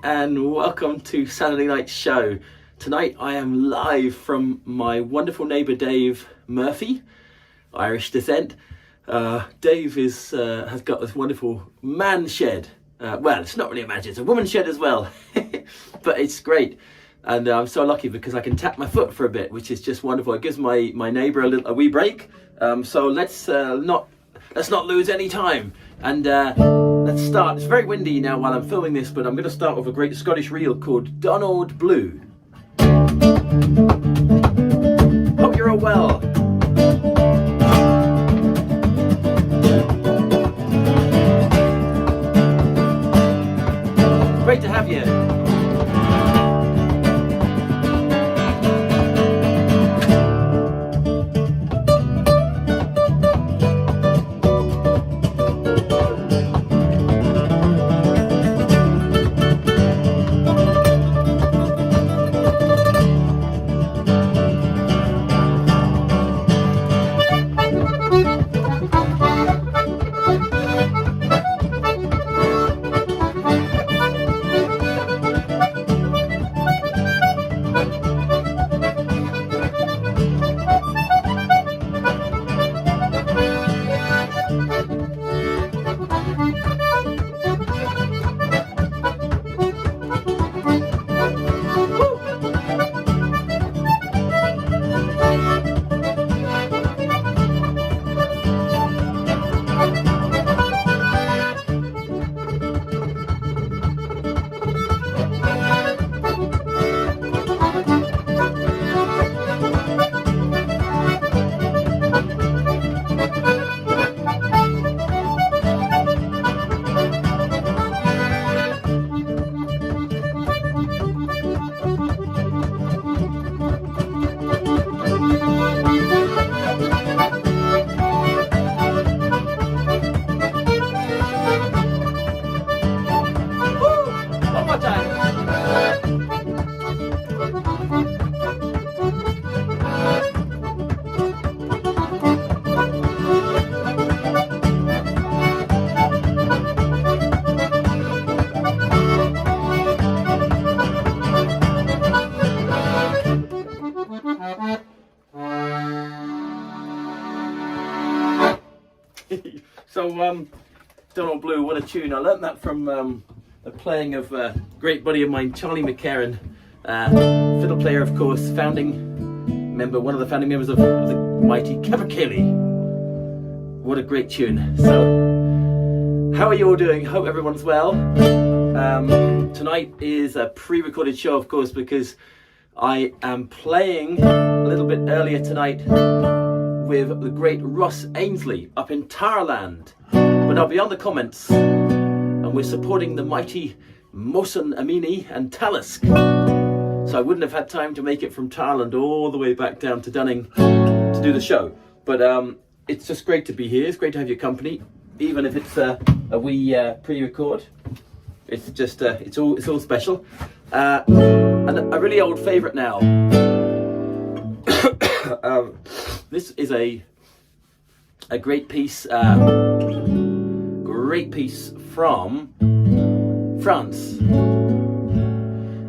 and welcome to Saturday Night Show. Tonight I am live from my wonderful neighbour Dave Murphy, Irish descent. Dave has got this wonderful man shed. Well, it's not really a man shed, it's a woman shed as well, but it's great. And I'm so lucky because I can tap my foot for a bit, which is just wonderful. It gives my neighbour a wee break. So let's not lose any time. And let's start. It's very windy now while I'm filming this, but I'm going to start with a great Scottish reel called Donald Blue. Hope you're all well. Great to have you. So, Donald Blue, what a tune. I learnt that from a playing of a great buddy of mine, Charlie McCarran, fiddle player, of course, one of the founding members of the mighty Capercaillie. What a great tune. So, how are you all doing? Hope everyone's well. Tonight is a pre-recorded show, of course, because I am playing a little bit earlier tonight with the great Ross Ainsley up in Thailand. But I'll be on the comments, and we're supporting the mighty Mohsen Amini and Talisk. So I wouldn't have had time to make it from Thailand all the way back down to Dunning to do the show. But it's just great to be here. It's great to have your company, even if it's a wee pre-record. It's just it's all special. And a really old favourite now. This is a great piece from France,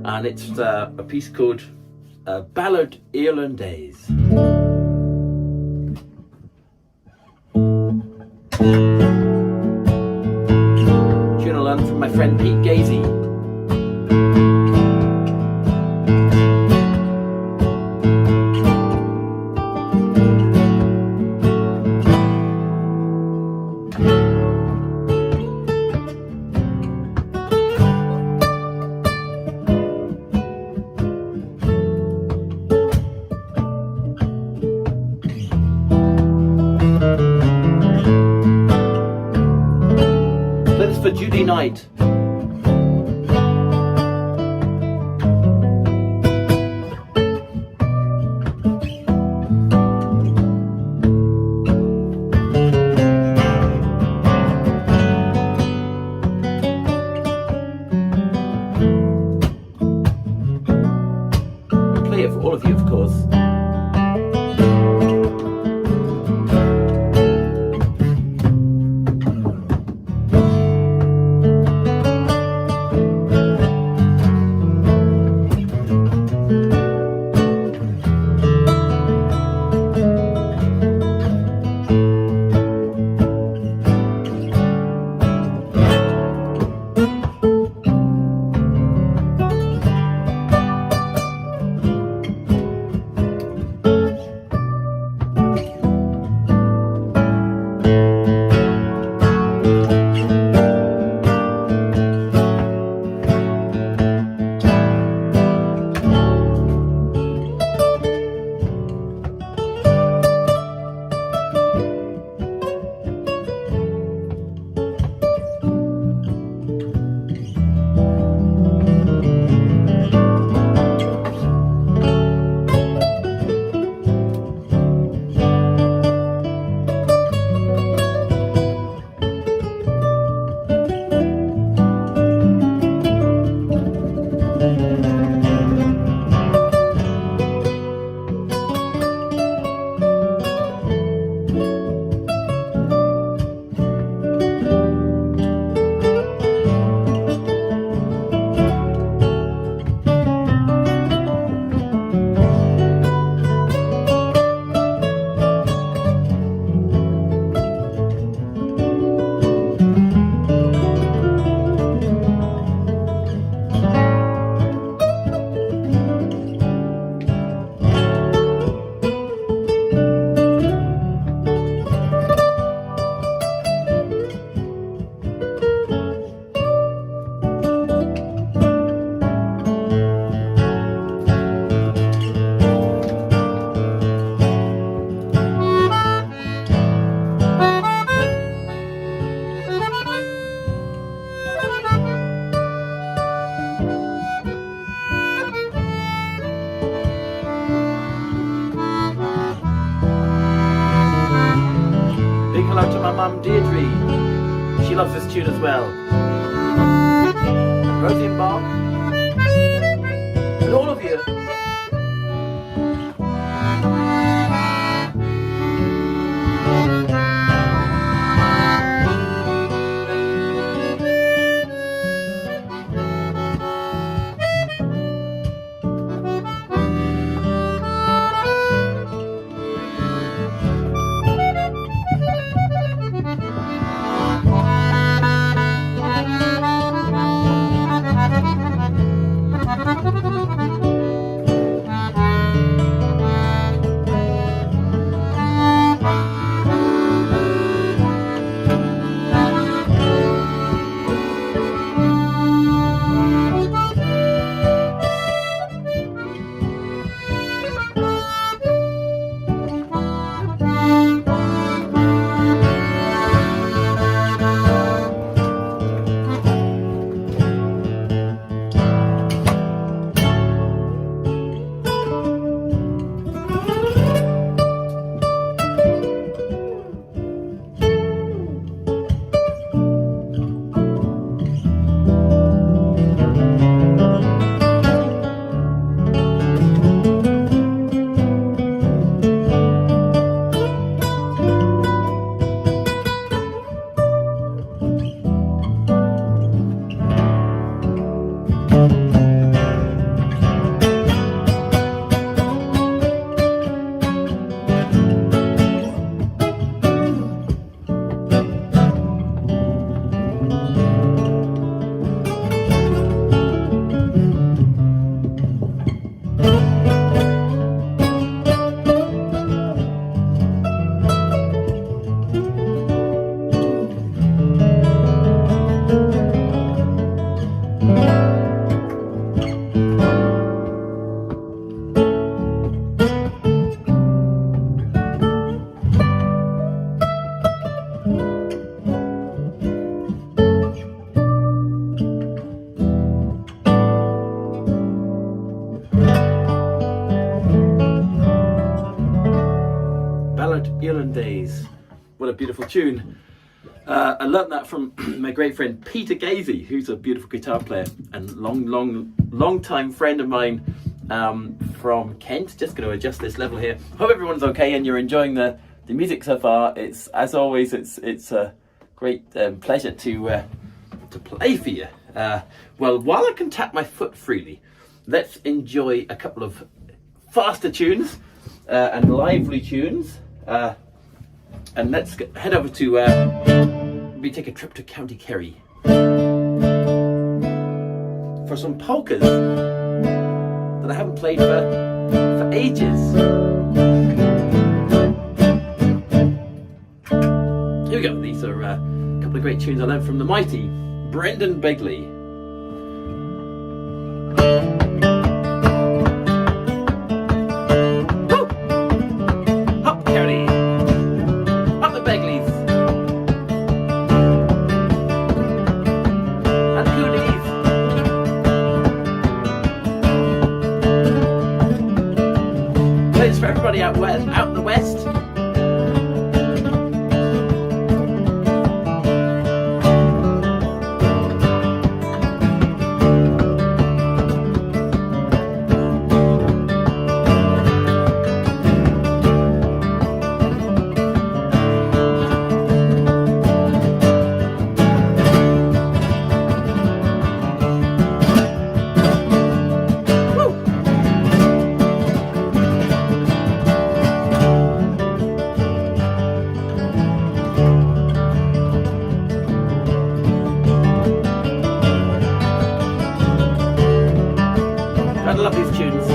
and it's a piece called Ballade Irlandaise. Tune I learned from my friend Pete Gazy. For Judy Knight. Play it for all of you, of course. Hello to my mum Deirdre, she loves this tune as well. And Rosie and Bob, and all of you. Days. What a beautiful tune. I learnt that from my great friend Peter Gazy, who's a beautiful guitar player and long time friend of mine from Kent. Just going to adjust this level here. Hope everyone's okay and you're enjoying the music so far. It's, as always, it's a great pleasure to play for you. Well, while I can tap my foot freely, let's enjoy a couple of faster tunes and lively tunes. And let's head over to, we take a trip to County Kerry for some polkas that I haven't played for ages. Here we go, these are a couple of great tunes I learned from the mighty Brendan Begley. Out in the west. I love these tunes.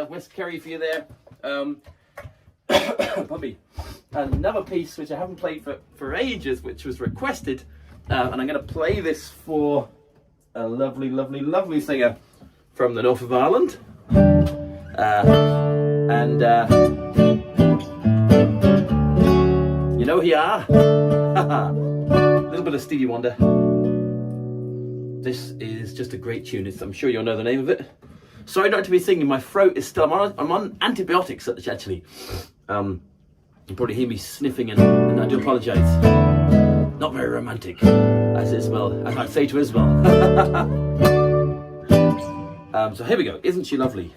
West Kerry for you there. Puppy. Another piece which I haven't played for ages, which was requested, and I'm going to play this for a lovely, lovely, lovely singer from the north of Ireland. You know who you are. A little bit of Stevie Wonder. This is just a great tune. I'm sure you'll know the name of it. Sorry not to be singing, my throat is still, I'm on antibiotics actually. You probably hear me sniffing and I do apologise. Not very romantic, as Isabel, as I'd say to Isabel. So here we go, Isn't She Lovely?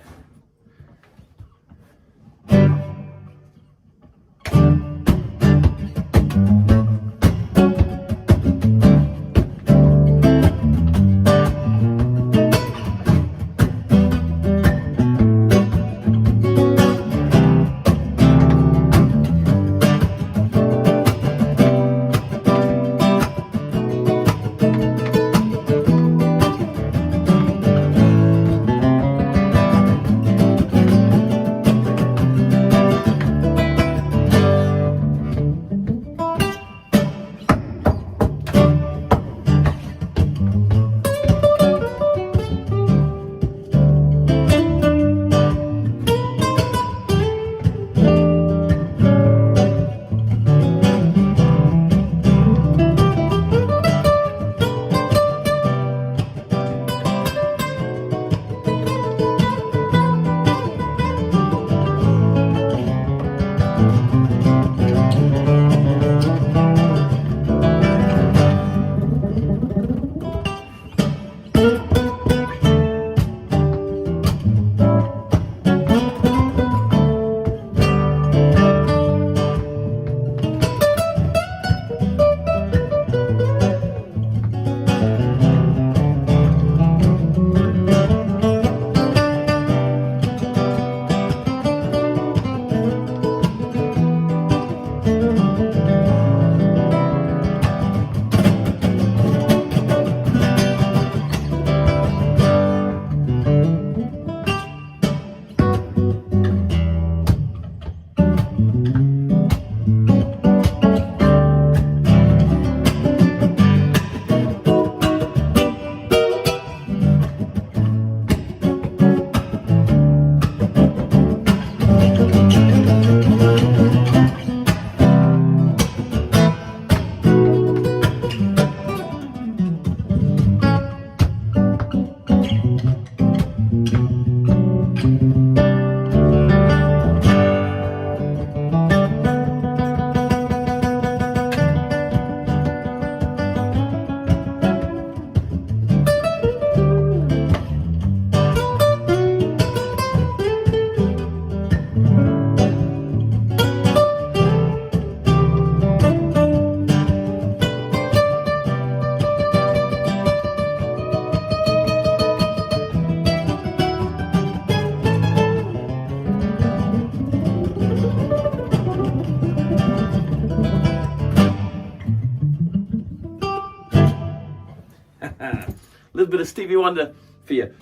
A little bit of Stevie Wonder for you.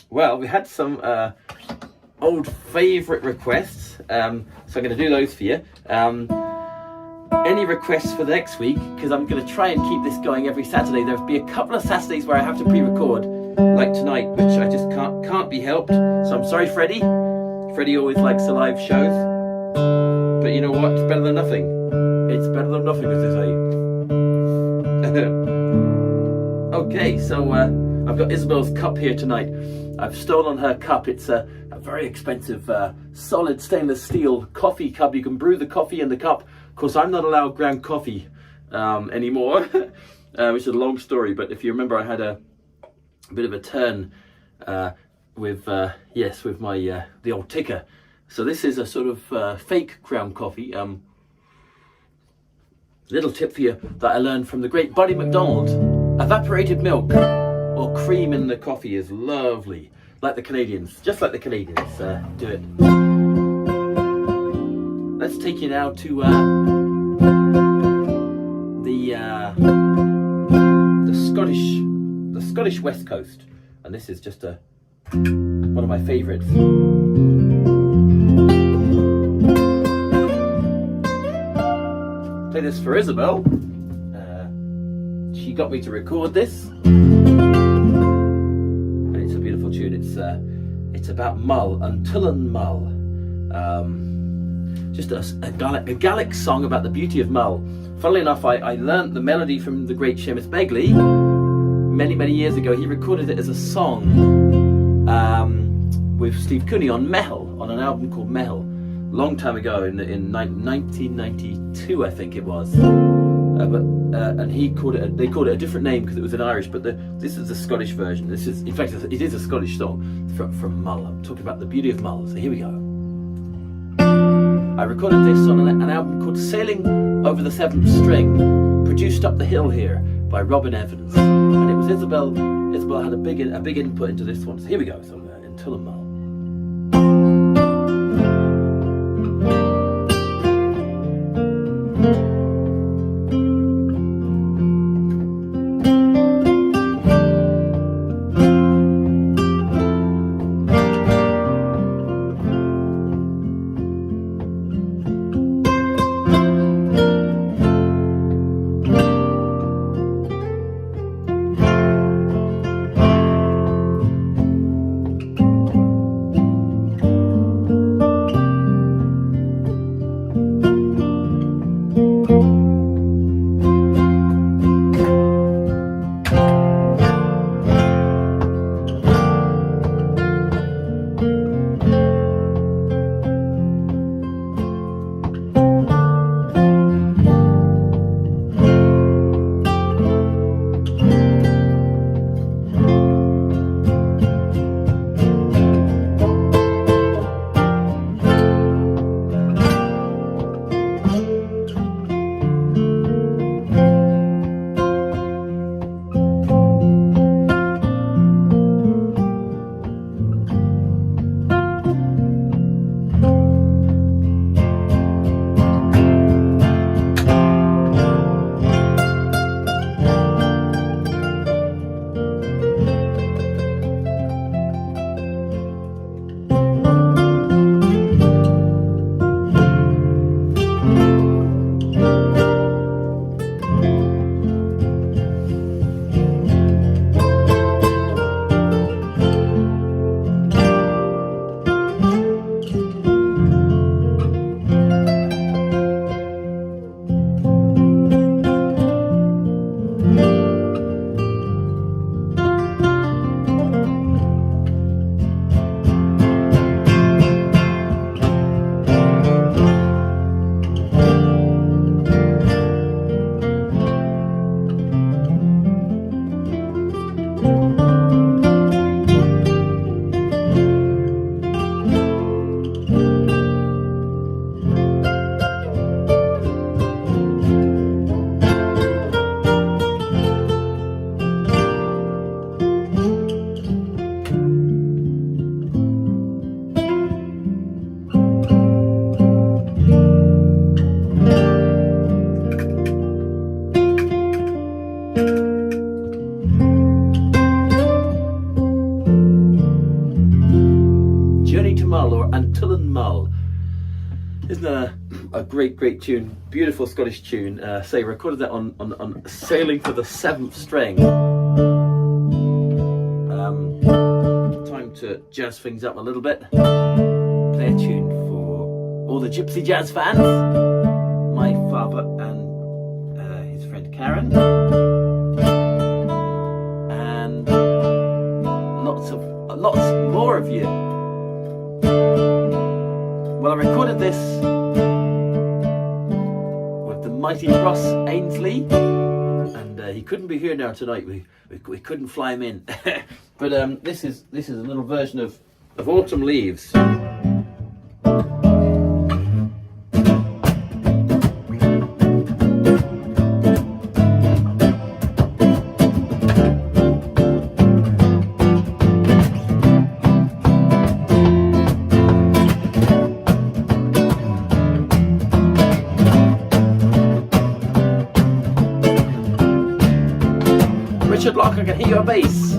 Well, we had some old favourite requests, so I'm going to do those for you. Any requests for the next week, because I'm going to try and keep this going every Saturday. There'll be a couple of Saturdays where I have to pre-record, like tonight, which I just can't be helped. So I'm sorry, Freddie. Freddie always likes the live shows, but you know what? It's better than nothing. It's better than nothing, as they say. Okay, so I've got Isabel's cup here tonight. I've stolen her cup. It's a very expensive, solid stainless steel coffee cup. You can brew the coffee in the cup. Of course, I'm not allowed ground coffee anymore, which is a long story. But if you remember, I had a bit of a turn with my the old ticker. So this is a sort of fake ground coffee. Little tip for you that I learned from the great Buddy McDonald: evaporated milk or cream in the coffee is lovely, like the Canadians, just like the Canadians do it. Let's take you now to the Scottish West Coast, and this is just one of my favourites. Play this for Isabel. She got me to record this, and it's a beautiful tune. It's about Mull and Tullan Mull. Just a Gaelic song about the beauty of Mull. Funnily enough, I learnt the melody from the great Seamus Begley many years ago. He recorded it as a song with Steve Cooney on Mehel, on an album called Mehel, long time ago in 1992, I think it was. And they called it a different name because it was in Irish. But this is the Scottish version. This is, in fact, it is a Scottish song from Mull. I'm talking about the beauty of Mull. So here we go. I recorded this on an album called Sailing Over the Seventh String, produced up the hill here by Robin Evans, and it was Isabel had a big input into this one. So here we go. So in Tullan Mull. Mull or Antullan Mull. Isn't that a great, great tune? Beautiful Scottish tune. Say, recorded that on Sailing for the 7th String. Time to jazz things up a little bit. Play a tune for all the Gypsy jazz fans. My father and his friend Karen. And lots more of you. Well, I recorded this with the mighty Russ Ainsley, and he couldn't be here now tonight. We couldn't fly him in, but this is a little version of Autumn Leaves. Richard Locke, I can hear your bass.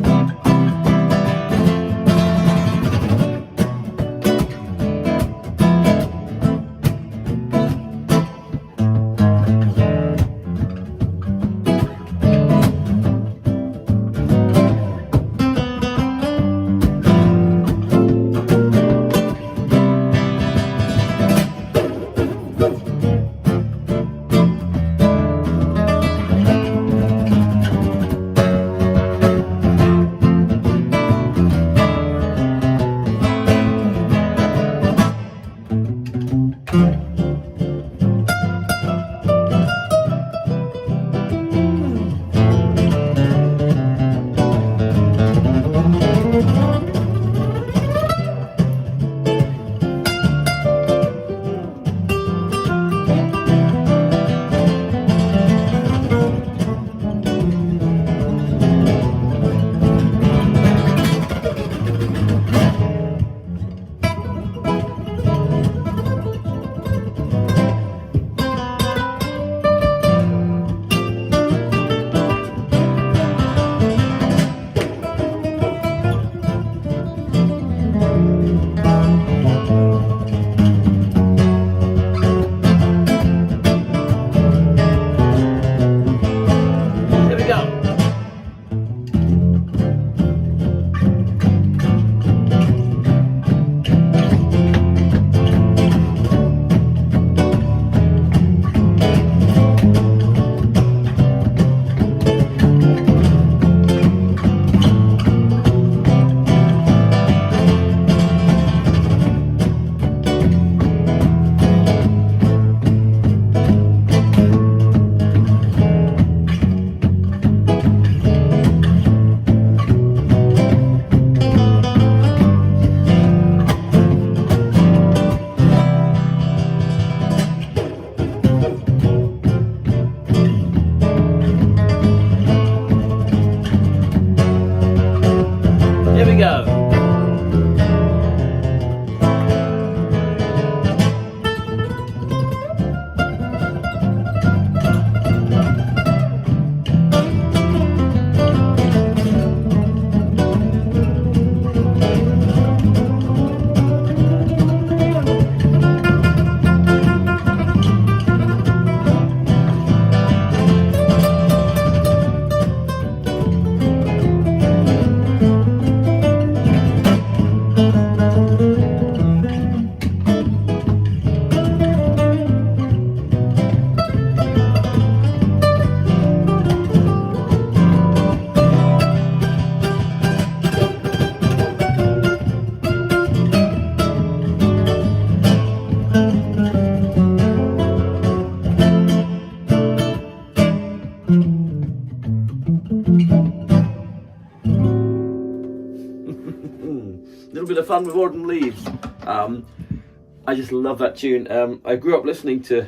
Little bit of fun with Autumn Leaves. I just love that tune. I grew up listening to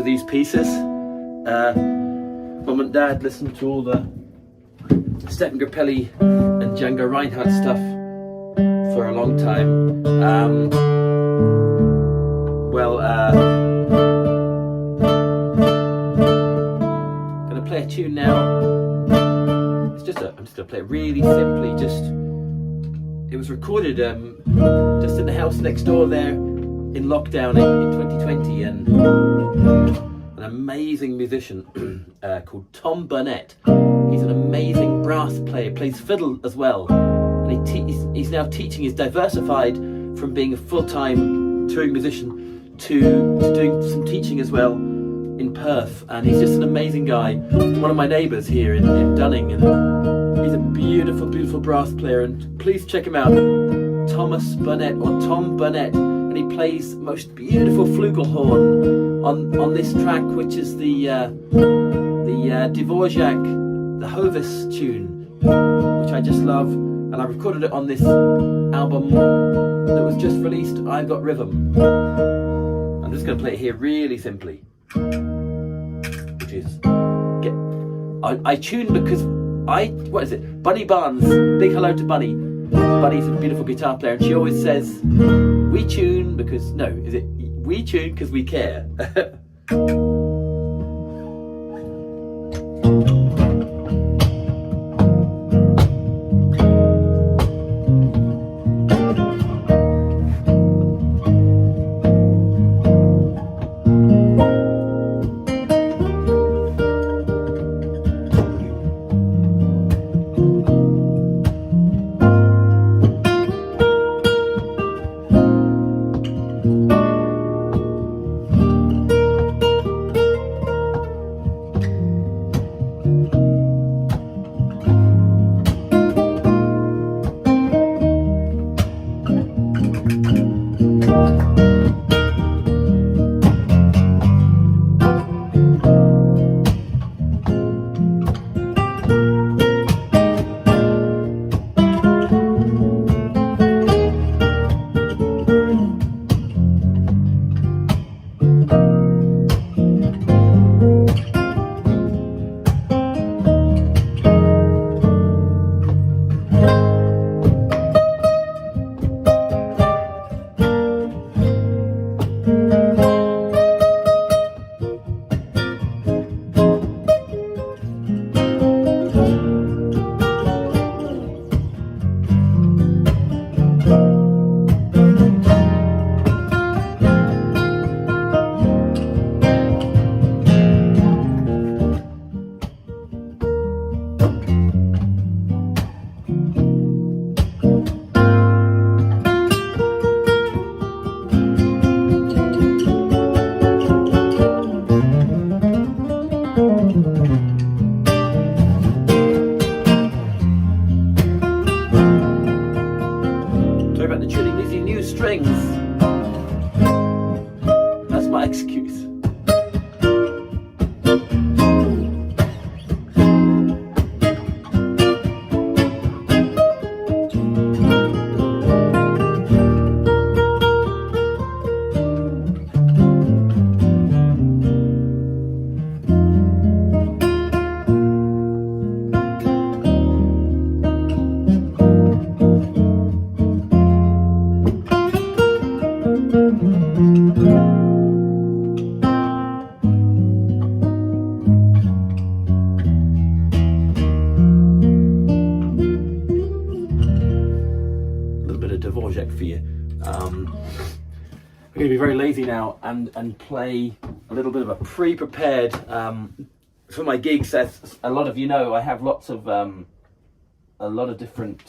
these pieces. Mum and Dad listened to all the Stephen Grappelli and Django Reinhardt stuff for a long time. Gonna play a tune now. I'm just gonna play it really simply, just It was recorded just in the house next door there in lockdown in 2020, and an amazing musician called Tom Burnett. He's an amazing brass player, plays fiddle as well, and he's now teaching. He's diversified from being a full-time touring musician to doing some teaching as well in Perth, and he's just an amazing guy. One of my neighbours here in Dunning, and he's a beautiful, beautiful brass player, and please check him out, Thomas Burnett or Tom Burnett, and he plays most beautiful flugelhorn on this track, which is the Dvorak, the Hovis tune, which I just love, and I recorded it on this album that was just released, I've Got Rhythm. I'm just going to play it here really simply, which is I tune because what is it? Bunny Barnes, big hello to Bunny. Bunny's a beautiful guitar player, and she always says, we tune because, no, is it we tune because we care? That's my excuse. Dvorak for you. I'm going to be very lazy now and play a little bit of a pre-prepared for my gigs. As a lot of you know, I have lots of a lot of different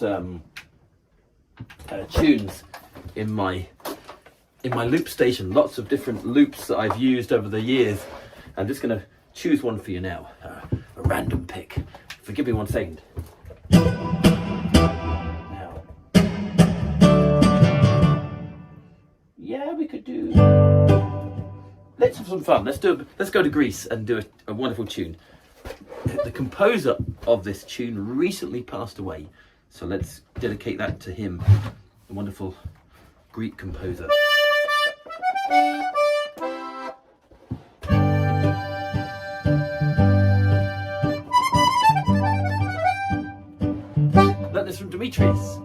tunes in my loop station. Lots of different loops that I've used over the years. I'm just going to choose one for you now, a random pick. Forgive me 1 second. Yeah, we could do. Let's have some fun. Let's go to Greece and do a wonderful tune. The composer of this tune recently passed away, so let's dedicate that to him, the wonderful Greek composer. Learn this from Dimitris.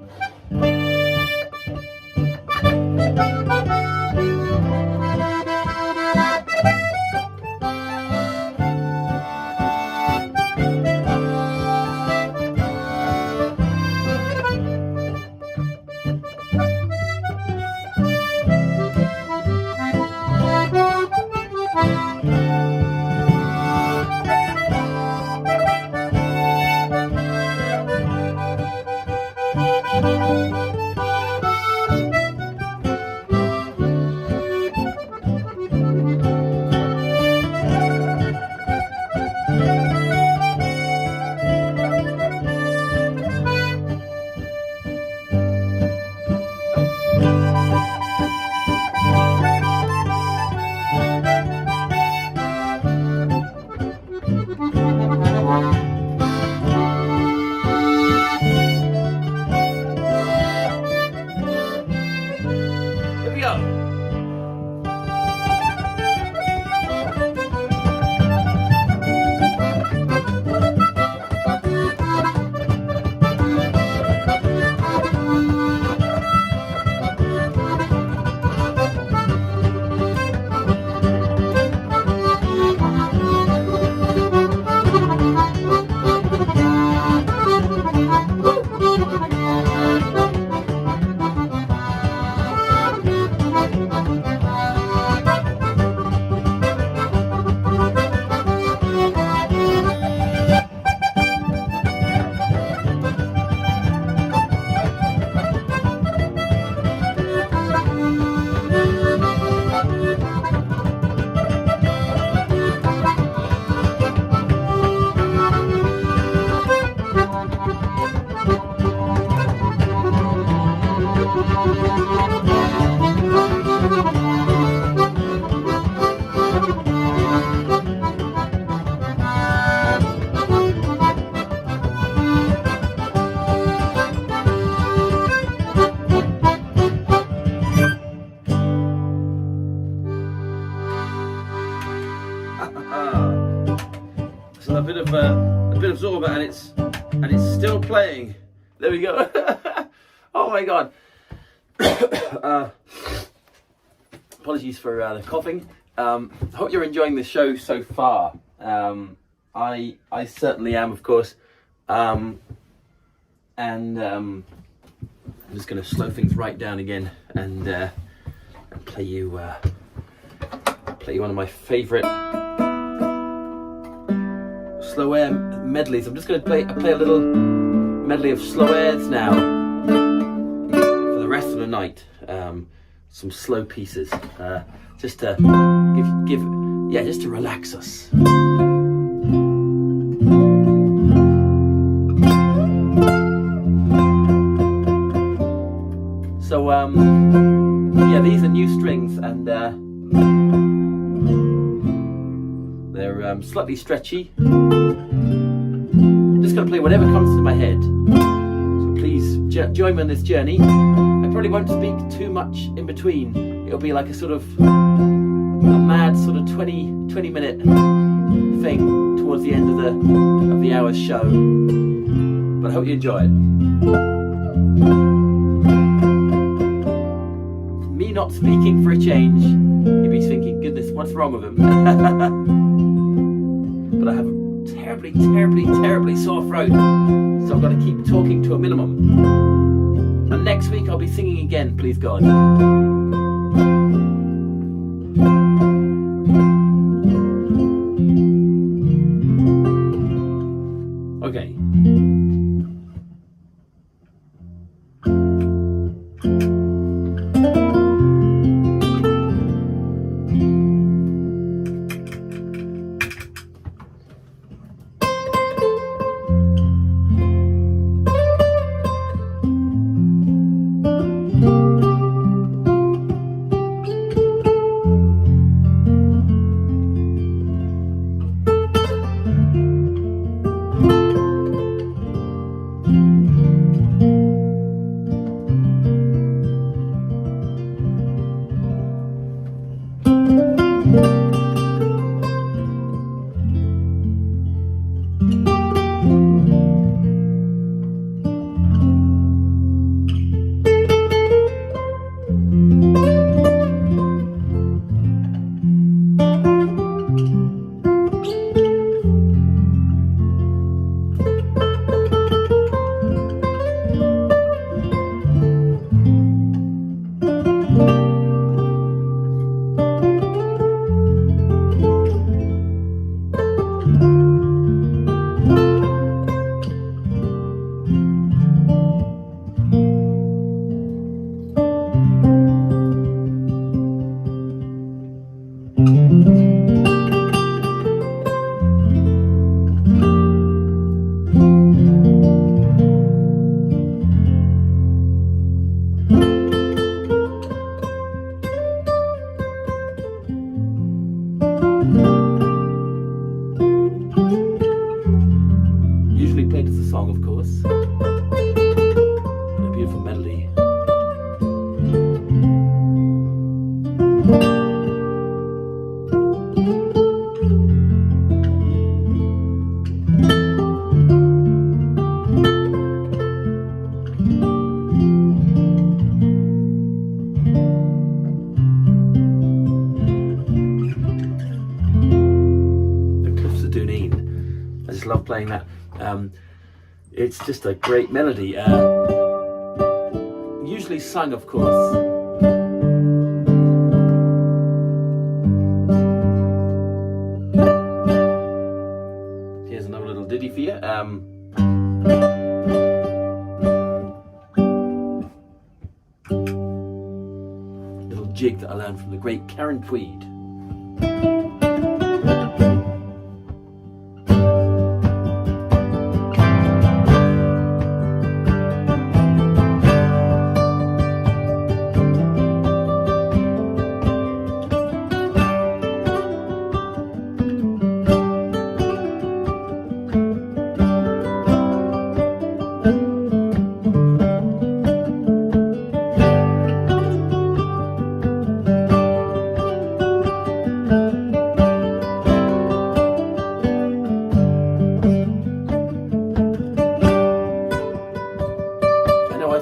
playing. There we go. Oh my God. Apologies for the coughing. Hope you're enjoying the show so far. I certainly am, of course. I'm just going to slow things right down again and play you one of my favourite slow air medleys. I'm just going to play a little medley of slow airs now for the rest of the night. Some slow pieces, just to just to relax us. So these are new strings, and they're slightly stretchy. I'm just going to play whatever comes to my head. So please join me on this journey. I probably won't speak too much in between. It'll be like a sort of a mad sort of 20 minute thing towards the end of the hour's show. But I hope you enjoy it. Me not speaking for a change, you'd be thinking, goodness, what's wrong with him? But I have a terribly sore throat, so I've got to keep talking to a minimum. And next week I'll be singing again, please God. Okay. Usually played as a song, of course. A beautiful melody. Love playing that. It's just a great melody, usually sung, of course. Here's another little ditty for you. Little jig that I learned from the great Karen Tweed.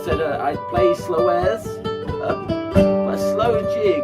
said I'd play slow airs, a slow jig.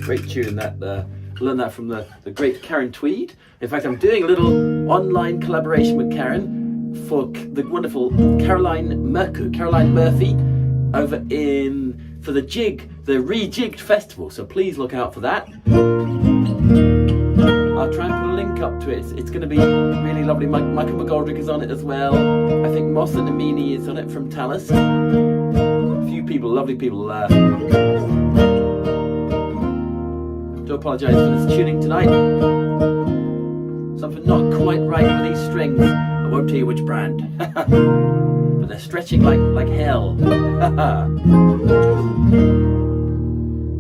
Great tune that, learned that from the great Karen Tweed. In fact, I'm doing a little online collaboration with Karen for the wonderful Caroline Murphy over for the Rejigged Festival, so please look out for that. I'll try and put a link up to it. It's going to be really lovely. Michael McGoldrick is on it as well. I think Moss and Amini is on it from Tallis. A few people, lovely people. Do apologise for this tuning tonight. Something not quite right with these strings. I won't tell you which brand. But they're stretching like hell.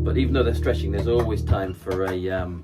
But even though they're stretching, there's always time for a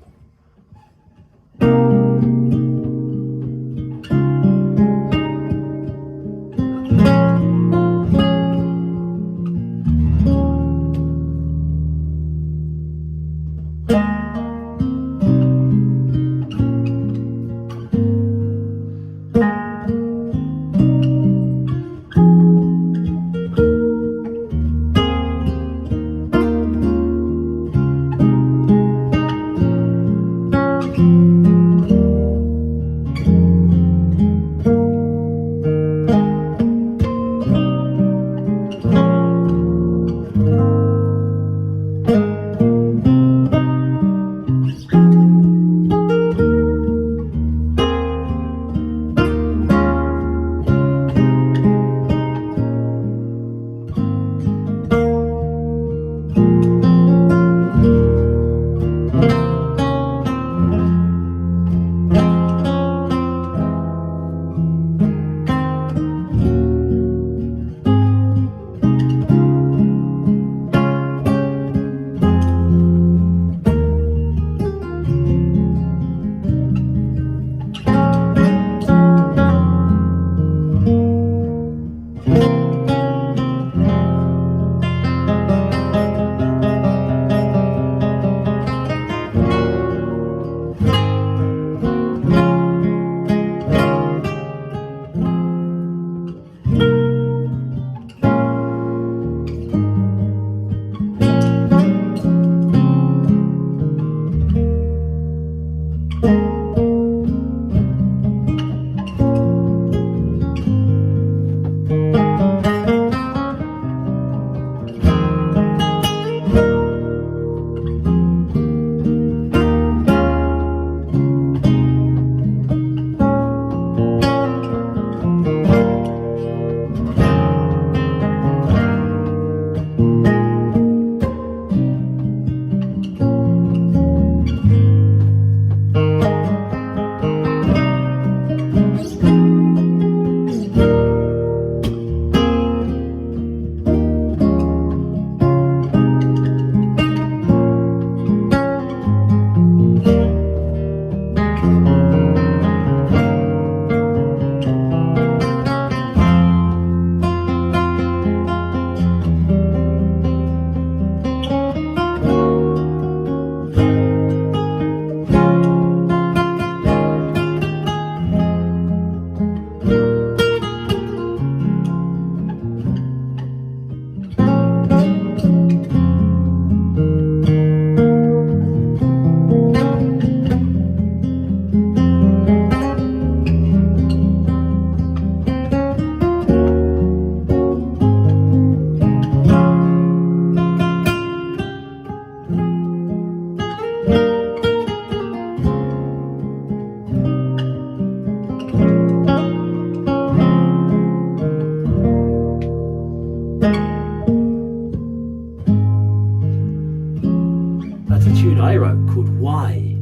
I wrote called Why,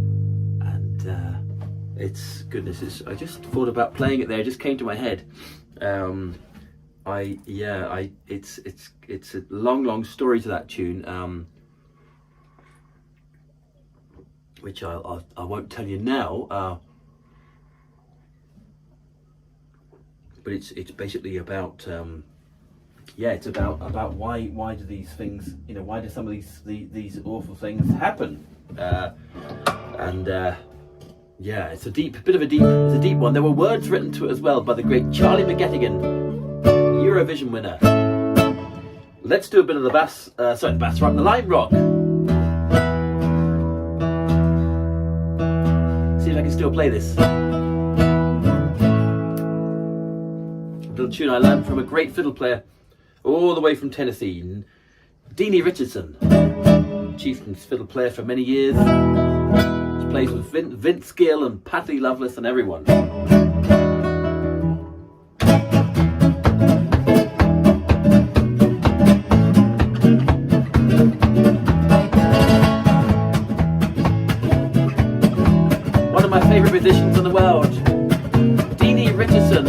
and it's goodness. I just thought about playing it there. It just came to my head. It's a long story to that tune, which I won't tell you now. But it's basically about it's about why do these things, why do some of these awful things happen, it's a deep one. There were words written to it as well by the great Charlie McGettigan, Eurovision winner. Let's do a bit of the the line rock. See if I can still play this. Little tune I learned from a great fiddle player all the way from Tennessee, Edey Richardson, Chieftain's fiddle player for many years. He plays with Vince Gill and Patti Loveless and everyone. One of my favourite musicians in the world, Edey Richardson.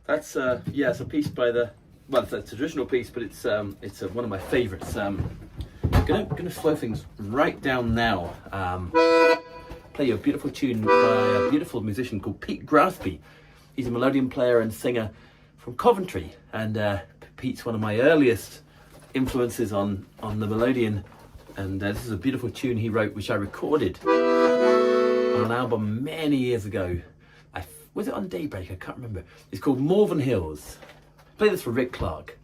That's it's a piece by it's a traditional piece, but it's one of my favourites. Gonna slow things right down now. Play you a beautiful tune by a beautiful musician called Pete Graspy. He's a melodeon player and singer from Coventry, and Pete's one of my earliest influences on the melodeon. And this is a beautiful tune he wrote, which I recorded on an album many years ago. Was it on Daybreak? I can't remember. It's called Malvern Hills. Play this for Rick Clark.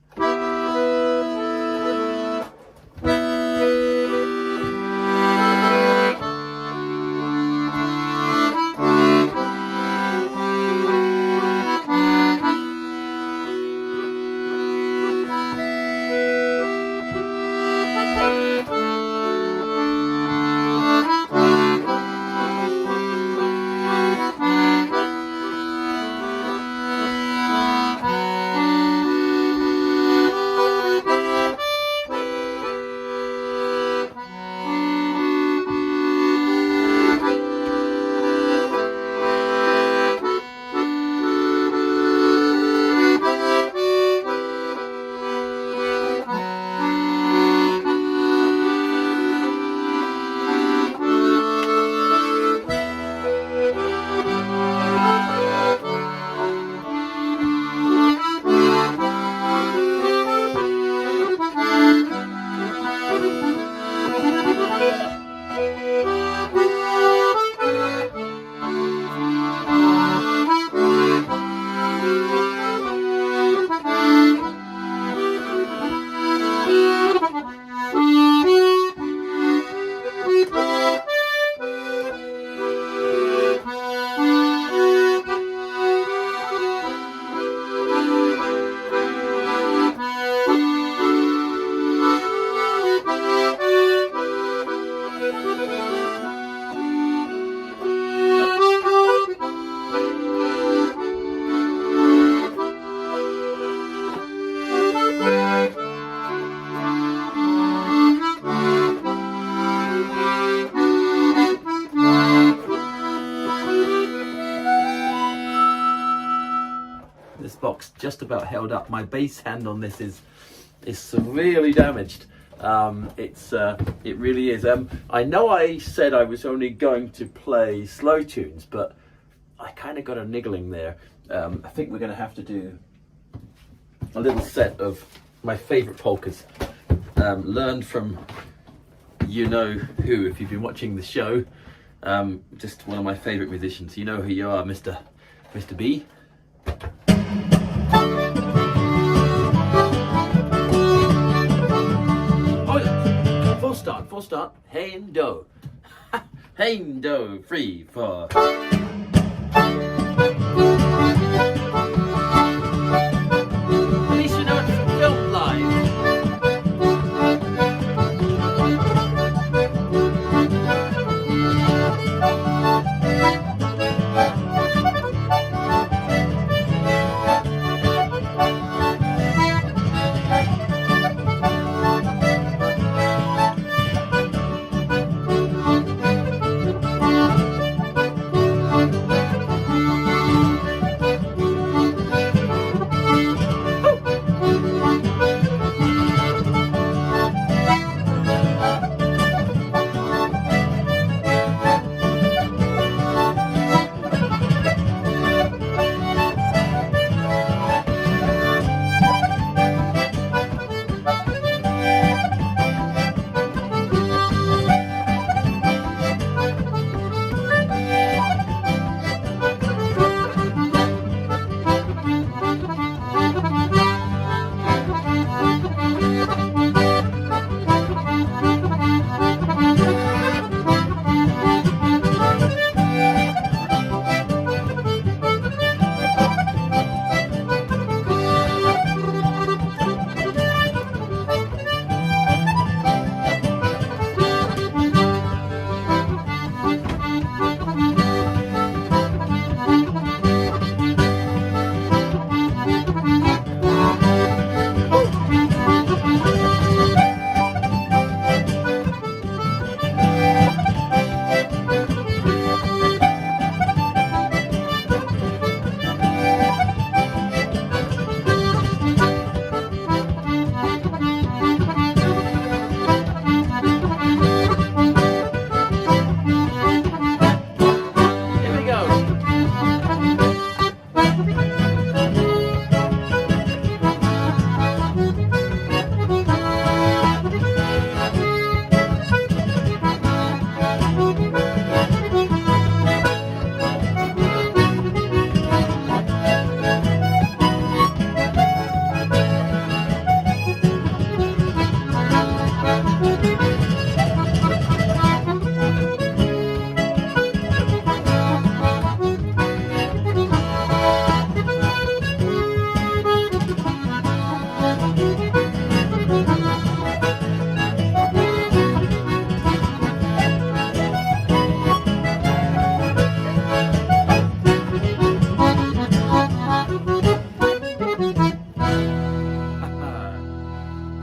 box just about held up. My bass hand on this is severely damaged. It really is. I know I said I was only going to play slow tunes, but I kind of got a niggling there. I think we're going to have to do a little set of my favourite polkas, learned from you know who, if you've been watching the show. Just one of my favourite musicians. You know who you are, Mr. B. Oh yeah, full start. Hey and do, hey and do, 3, 4. At least you know it's filmed live.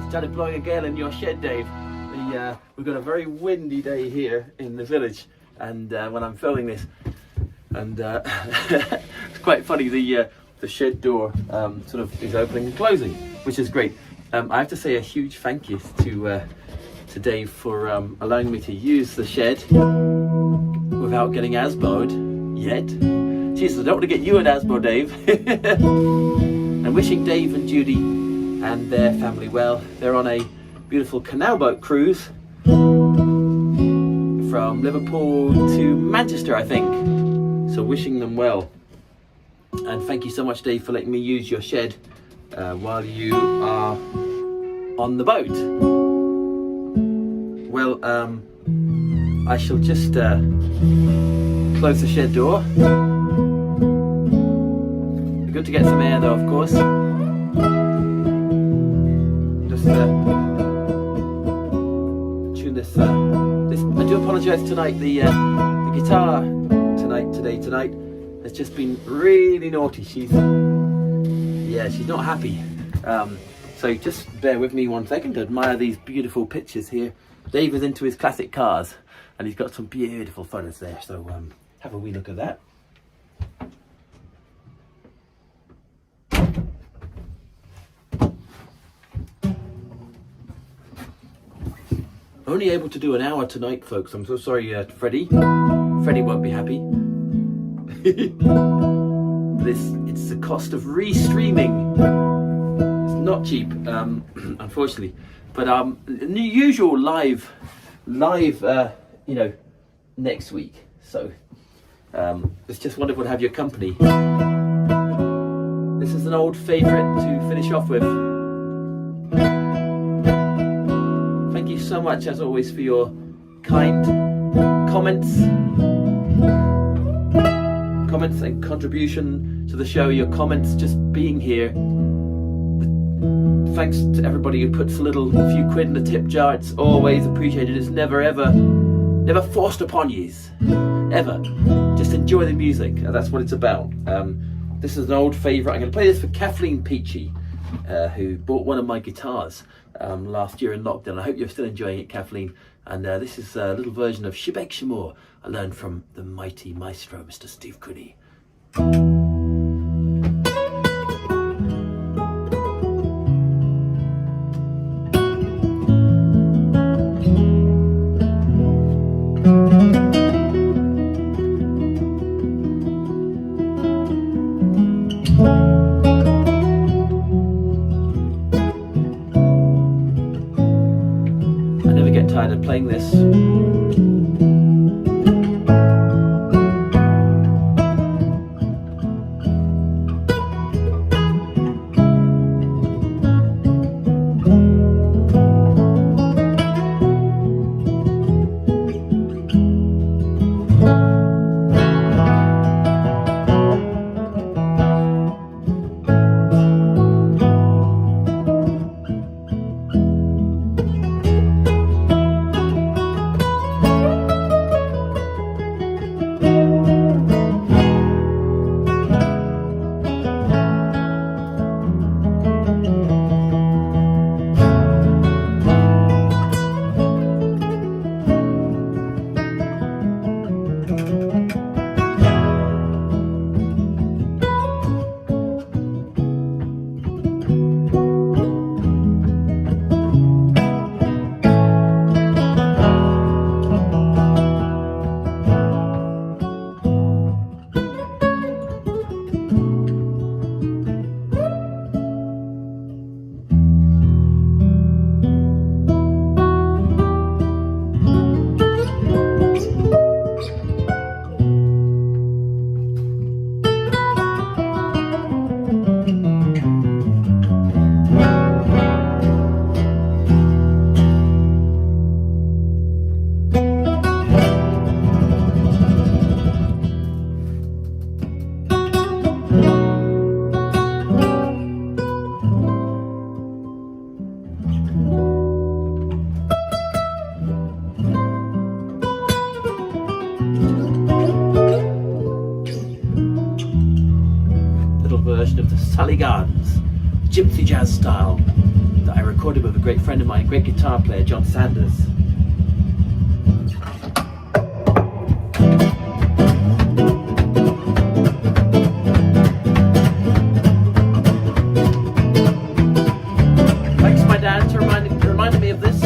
Started blowing a gale in your shed, Dave. We've got a very windy day here in the village, and when I'm filming this, and it's quite funny. The shed door sort of is opening and closing, which is great. I have to say a huge thank you to Dave for allowing me to use the shed without getting asboed yet. Jesus, I don't want to get you an asbo, Dave. And wishing Dave and Judy and their family well. They're on a beautiful canal boat cruise from Liverpool to Manchester, I think. So wishing them well. And thank you so much, Dave, for letting me use your shed while you are on the boat. Well, I shall just close the shed door. Be good to get some air though, of course. Just tune this. I do apologise tonight. The guitar tonight has just been really naughty. She's not happy. So just bear with me 1 second to admire these beautiful pictures here. Dave is into his classic cars, and he's got some beautiful photos there. So have a wee look at that. only able to do an hour tonight, folks. I'm so sorry, Freddie. Freddie won't be happy. It's the cost of restreaming. It's not cheap, unfortunately. But the usual live, next week. So it's just wonderful to have your company. This is an old favourite to finish off with. Thank you so much, as always, for your kind comments and contribution to the show. Your comments, just being here. Thanks to everybody who puts a few quid in the tip jar. It's always appreciated. It's never forced upon yous, ever. Just enjoy the music. That's what it's about. This is an old favourite. I'm going to play this for Kathleen Peachy, who bought one of my guitars last year in lockdown. I hope you're still enjoying it, Kathleen. And this is a little version of Shebek Shemor I learned from the mighty maestro, Mr. Steve Cooney. Tired of playing this. Gardens, Gypsy jazz style, that I recorded with a great friend of mine, great guitar player, John Sanders. Thanks, my dad, for reminding me of this.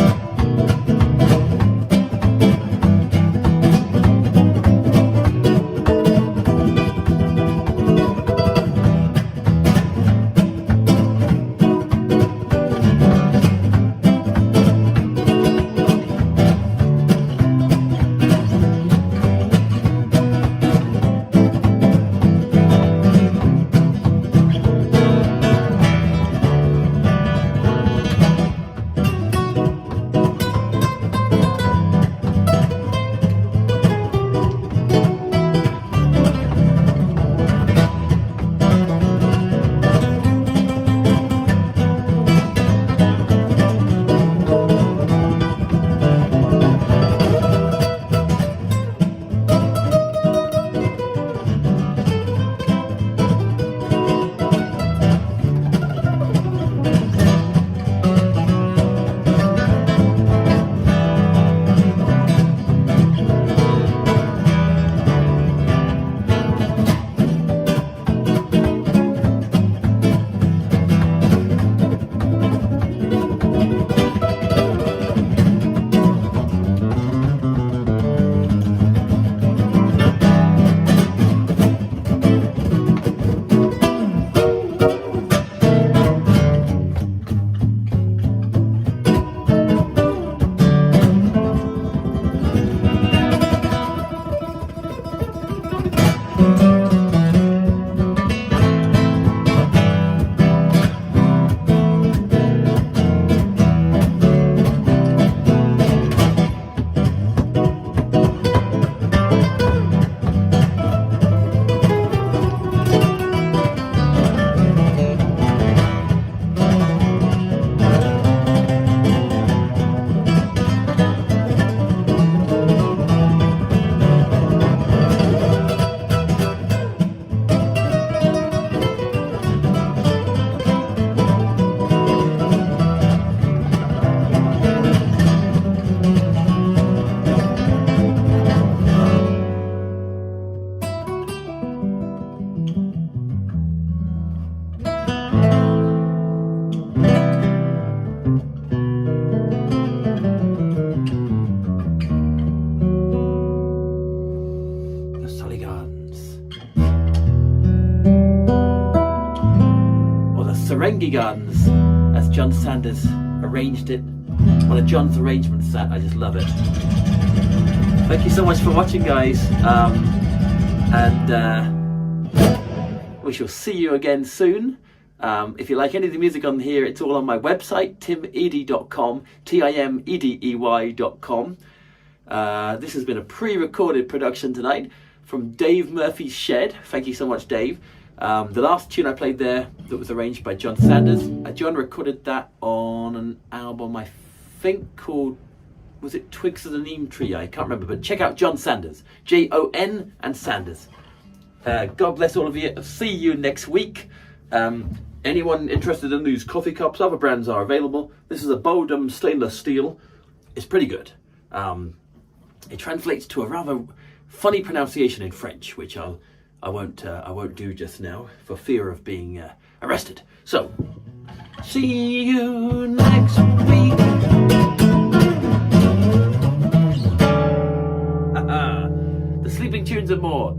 Surrey Gardens. Or the Serengi Gardens, as John Sanders arranged it. One of John's arrangements, that I just love it. Thank you so much for watching, guys. We shall see you again soon. If you like any of the music on here, it's all on my website, timedey.com, timedey.com. This has been a pre-recorded production tonight from Dave Murphy's Shed. Thank you so much, Dave. The last tune I played there that was arranged by John Sanders. John recorded that on an album I think called, was it Twigs of the Neem Tree? I can't remember, but check out John Sanders, Jon and Sanders. God bless all of you. See you next week. Anyone interested in these coffee cups, other brands are available. This is a Bodum stainless steel. It's pretty good. It translates to a rather funny pronunciation in French, which I won't do just now for fear of being arrested. So, see you next week. The sleeping tunes and more.